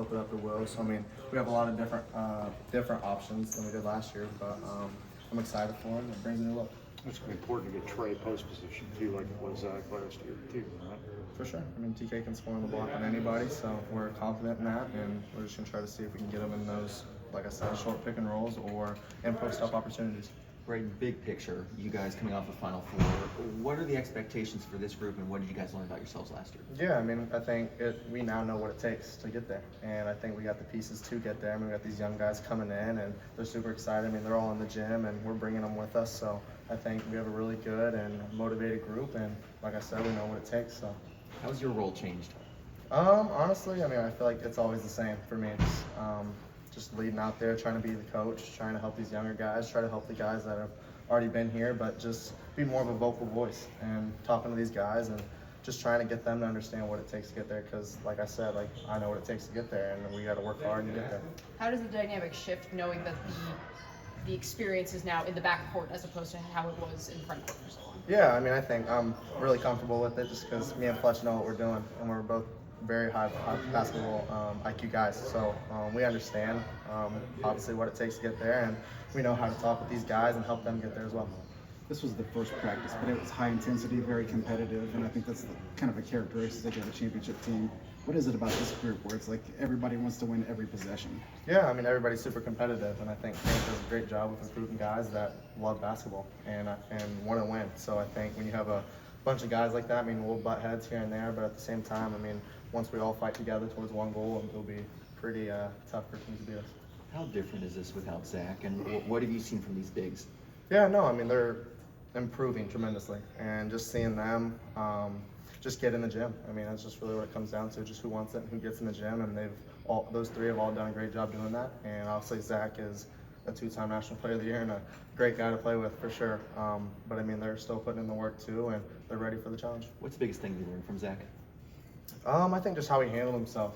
flip it up to Will. So I mean, we have a lot of different options than we did last year, but I'm excited for him. It brings a new look. It's going to be important to get Trey post position too, like it was last year too, right? For sure. I mean, TK can score on the block on anybody, so we're confident in that, and we're just going to try to see if we can get him in those, like I said, short pick and rolls or in post-up opportunities. Braden, big picture, you guys coming off the Final Four, what are the expectations for this group and what did you guys learn about yourselves last year? Yeah, I mean, I think we now know what it takes to get there, and I think we got the pieces to get there. I mean, we got these young guys coming in, and they're super excited. I mean, they're all in the gym, and we're bringing them with us, so I think we have a really good and motivated group, and like I said, we know what it takes. So, how's your role changed? Honestly, I mean, I feel like it's always the same for me. Just leading out there, trying to be the coach, trying to help these younger guys, try to help the guys that have already been here, but just be more of a vocal voice and talking to these guys and just trying to get them to understand what it takes to get there. Because, like I said, I know what it takes to get there, and we got to work hard and get there. How does the dynamic shift knowing that the experience is now in the backcourt as opposed to how it was in front court for so long? Yeah, I mean, I think I'm really comfortable with it just because me and Fletch know what we're doing, and we're both very high basketball IQ guys, so we understand obviously what it takes to get there, and we know how to talk with these guys and help them get there as well. This was the first practice, but it was high intensity, very competitive, and I think that's kind of a characteristic of a championship team. What is it about this group where it's like everybody wants to win every possession? Yeah, I mean, everybody's super competitive, and I think Hank does a great job with recruiting guys that love basketball and want to win. So I think when you have a bunch of guys like that, I mean, we'll butt heads here and there, but at the same time, I mean, once we all fight together towards one goal, it'll be pretty tough for teams to beat us. How different is this without Zach, and what have you seen from these bigs? Yeah, no, I mean, they're improving tremendously, and just seeing them just get in the gym. I mean, that's just really what it comes down to, just who wants it and who gets in the gym, and those three have all done a great job doing that, and obviously Zach is a two-time National Player of the Year and a great guy to play with for sure. But I mean, they're still putting in the work too, and they're ready for the challenge. What's the biggest thing you learned from Zach? I think just how he handled himself.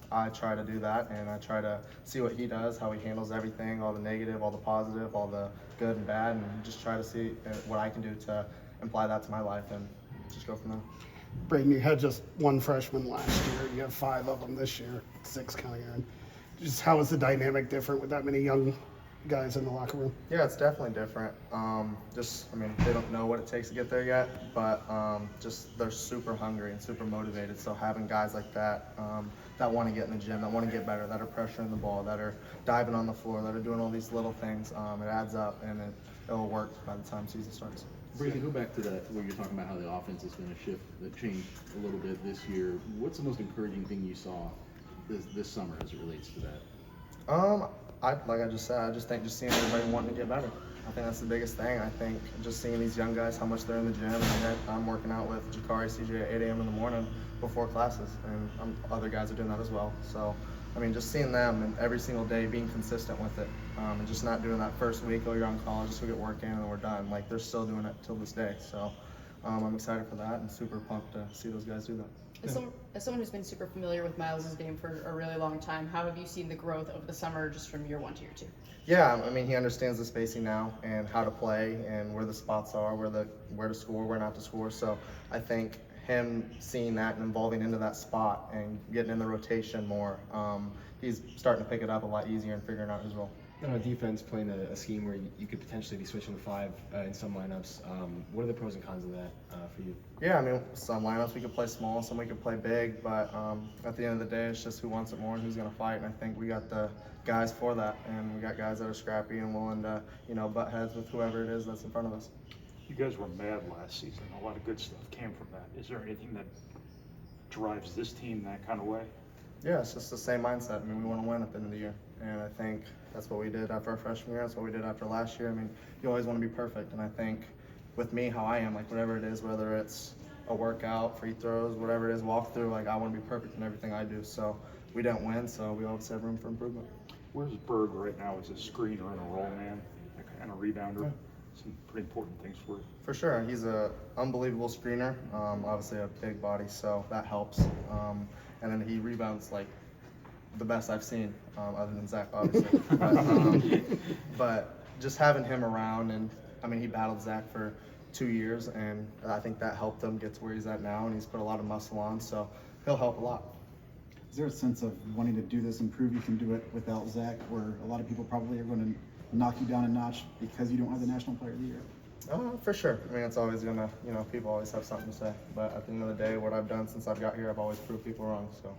I try to do that, and I try to see what he does, how he handles everything, all the negative, all the positive, all the good and bad, and just try to see what I can do to apply that to my life and just go from there. Braden, you had just one freshman last year. You have 5 of them this year, 6 counting in. Just how is the dynamic different with that many young guys in the locker room? Yeah, it's definitely different. I mean, they don't know what it takes to get there yet, but just they're super hungry and super motivated. So having guys like that that want to get in the gym, that want to get better, that are pressuring the ball, that are diving on the floor, that are doing all these little things, it adds up and it'll work by the time season starts. Braden, go back to that where you're talking about how the offense is going to shift, change a little bit this year. What's the most encouraging thing you saw this summer as it relates to that? Like I just said, I just think just seeing everybody wanting to get better. I think that's the biggest thing. I think just seeing these young guys, how much they're in the gym. I mean, I'm working out with Jakari, CJ at 8 a.m. in the morning before classes, and other guys are doing that as well. So, I mean, just seeing them and every single day being consistent with it, and just not doing that first week, oh, you're on college, just go get work in and we're done. Like, they're still doing it till this day. So, I'm excited for that and super pumped to see those guys do that. As someone who's been super familiar with Miles' game for a really long time, how have you seen the growth over the summer just from year 1 to year 2? Yeah, I mean, he understands the spacing now and how to play and where the spots are, where to score, where not to score. So I think him seeing that and evolving into that spot and getting in the rotation more, he's starting to pick it up a lot easier and figuring out his role. And on defense, playing a scheme where you could potentially be switching to 5 in some lineups, what are the pros and cons of that for you? Yeah, I mean, some lineups we could play small, some we could play big, but at the end of the day, it's just who wants it more and who's going to fight, and I think we got the guys for that, and we got guys that are scrappy and willing to, butt heads with whoever it is that's in front of us. You guys were mad last season. A lot of good stuff came from that. Is there anything that drives this team that kind of way? Yeah, it's just the same mindset. I mean, we want to win at the end of the year, and I think that's what we did after our freshman year. That's what we did after last year. I mean, you always want to be perfect, and I think with me, how I am, like whatever it is, whether it's a workout, free throws, whatever it is, walk through, like I want to be perfect in everything I do. So we didn't win, so we always have room for improvement. Where's Berg right now as a screener and a roll man and a rebounder? Yeah. Some pretty important things for you. For sure. He's an unbelievable screener, obviously a big body, so that helps. And then he rebounds like the best I've seen, other than Zach, obviously. But just having him around, and I mean, he battled Zach for 2 years, and I think that helped him get to where he's at now, and he's put a lot of muscle on, so he'll help a lot. Is there a sense of wanting to do this and prove you can do it without Zach, where a lot of people probably are going to knock you down a notch because you don't have the National Player of the Year? For sure. I mean, it's always gonna, people always have something to say. But at the end of the day, what I've done since I've got here, I've always proved people wrong. So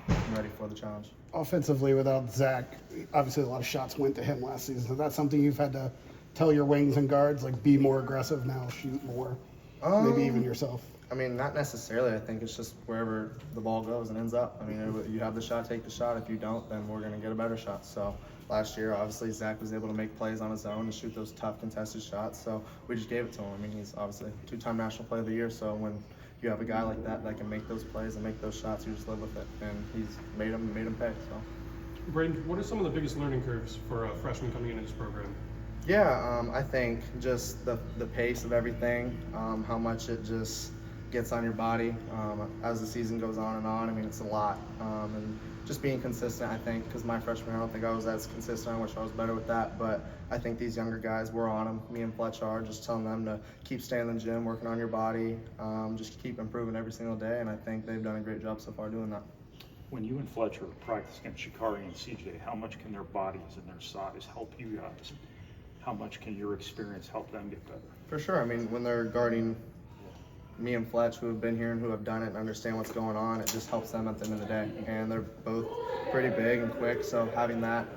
I'm ready for the challenge. Offensively, without Zach, obviously a lot of shots went to him last season. Is that something you've had to tell your wings and guards, like, be more aggressive now, shoot more, maybe even yourself? I mean, not necessarily. I think it's just wherever the ball goes and ends up. I mean, you have the shot, take the shot. If you don't, then we're going to get a better shot. So last year, obviously, Zach was able to make plays on his own and shoot those tough contested shots. So we just gave it to him. I mean, he's obviously two-time National Player of the Year. So when you have a guy like that can make those plays and make those shots, you just live with it. And he's made them pay. So. Braden, what are some of the biggest learning curves for a freshman coming into this program? Yeah, I think just the pace of everything, how much it just gets on your body as the season goes on and on. I mean, it's a lot. And just being consistent, I think, because my freshman year, I don't think I was as consistent. I wish I was better with that. But I think these younger guys, we're on them. Me and Fletch are, just telling them to keep staying in the gym, working on your body, just keep improving every single day. And I think they've done a great job so far doing that. When you and Fletcher practice against Shikari and CJ, how much can their bodies and their size help you guys? How much can your experience help them get better? For sure. I mean, when they're guarding me and Fletch, who have been here and who have done it and understand what's going on, it just helps them at the end of the day. And they're both pretty big and quick, so having that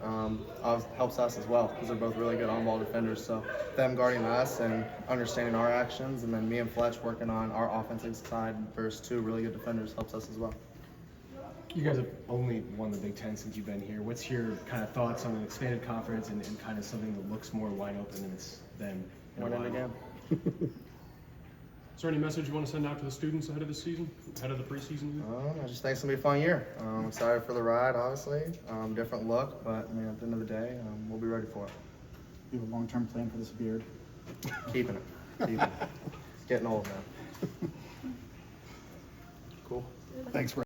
helps us as well, because they're both really good on-ball defenders. So them guarding us and understanding our actions, and then me and Fletch working on our offensive side versus two really good defenders helps us as well. You guys have only won the Big Ten since you've been here. What's your kind of thoughts on an expanded conference and kind of something that looks more wide open than it's been in a Winning while? again. Is there any message you want to send out to the students ahead of the season, ahead of the preseason? I just think it's going to be a fun year. I'm excited for the ride, obviously. Different look, but I mean, at the end of the day, we'll be ready for it. You have a long-term plan for this beard? Keeping it. It's getting old now. Cool. Thanks, Brad.